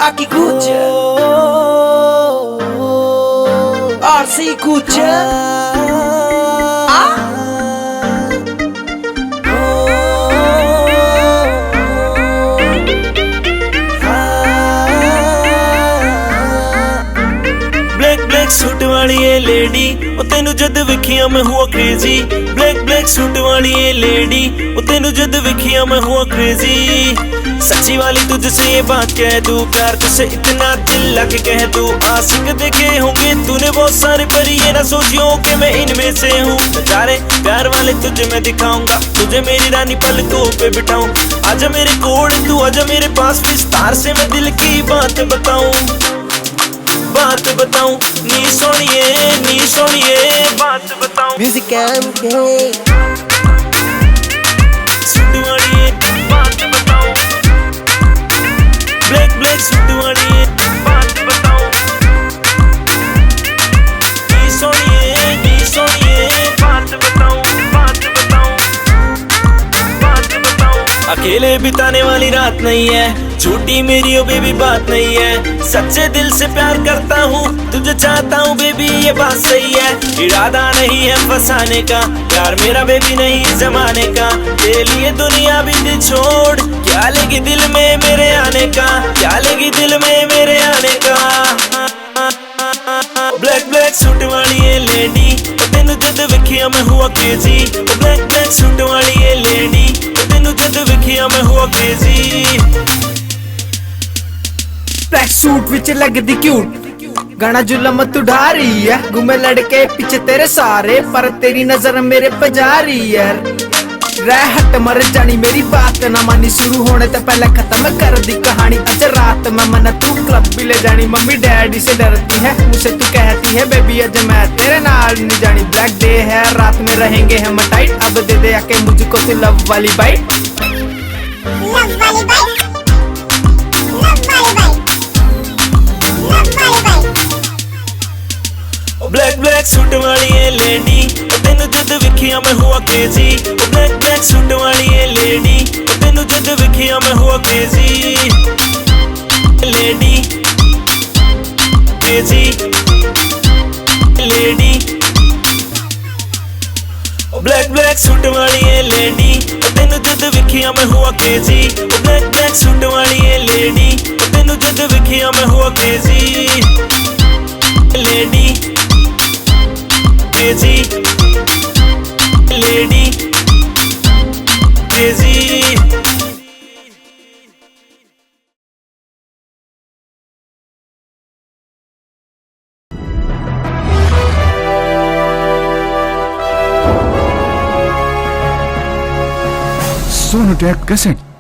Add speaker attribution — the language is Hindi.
Speaker 1: Aqui Kucha RC Kucha
Speaker 2: black suit वाली ये लेडी ओ तेनू जद विखिया मैं हुआ क्रेजी। ब्लैक सूट वाली ये लेडी ओ तेनू जद विखिया मैं हुआ क्रेजी। सच्ची वाली तुझसे ये बात कह दूं, प्यार तुझसे इतना दिल लग कह दूं। आशिक देखे होंगे तूने बहुत सारे, पर ये ना सोचियो कि मैं इनमें से हूँ। नजारे प्यार वाले तुझे मैं दिखाऊंगा, तुझे मेरी रानी पलकों पे बिठाऊं। आजा मेरे कोल तू, आजा मेरे पास, विस्तार से मैं दिल की बात बताऊं। नी सोनिए बात बताऊं।
Speaker 1: Music and
Speaker 2: सूट वाली ये बात बताऊं। ब्लैक सूट वाली ये बात बताऊं। नी सोनिए बात बताऊं। अकेले बिताने वाली रात नहीं है, झूठी मेरी ओ बेबी बात नहीं है। सच्चे दिल से प्यार करता हूँ, तुझे चाहता हूँ बेबी ये बात सही है। इरादा नहीं है फंसाने का, प्यार मेरा बेबी नहीं जमाने का। तेरे लिए दुनिया भी दिल छोड़, क्या लेगी दिल में मेरे आने का, क्या लेगी दिल में मेरे आने का। ब्लैक सूट वाली ये लेडी ओ तेनू जद विखिया मैं हुआ क्रेजी। ब्लैक सूट वाली ये लेडी ओ तेनू जद विखिया मैं हुआ क्रेजी।
Speaker 3: ब्लैक सूट विच लगदी क्यूट, गाना जुल्म तू ढा रही है। घूमे लड़के पीछे तेरे सारे, पर तेरी नजर मेरे पे जा रही है। रह हट मर जानी मेरी बात ना मानी, शुरू होने तो पहले खत्म कर दी कहानी। आज रात में मना तू क्लब भी ले जानी, मम्मी डैडी से डरती है, मुझसे तू कहती है बेबी आज मैं तेरे नाल नहीं जानी। ब्लैक डे है रात में रहेंगे हम टाइट, अब दे दे आके मुझको तू लव वाली बाइट।
Speaker 2: ब्लैक सूट वाली ये लेडी ओ तेनू जद विखिया मैं हुआ क्रेजी। ब्लैक सूट वाली ये लेडी ओ तेनू जद विखिया मैं हुआ crazy. Lady crazy lady. Black suit वाली ये लेडी ओ तेनू जद विखिया मैं हुआ क्रेजी। ब्लैक सूट वाली ये लेडी ओ तेनू जद विखिया मैं हुआ crazy. Lady crazy lady crazy.
Speaker 4: Sonotech Cassette.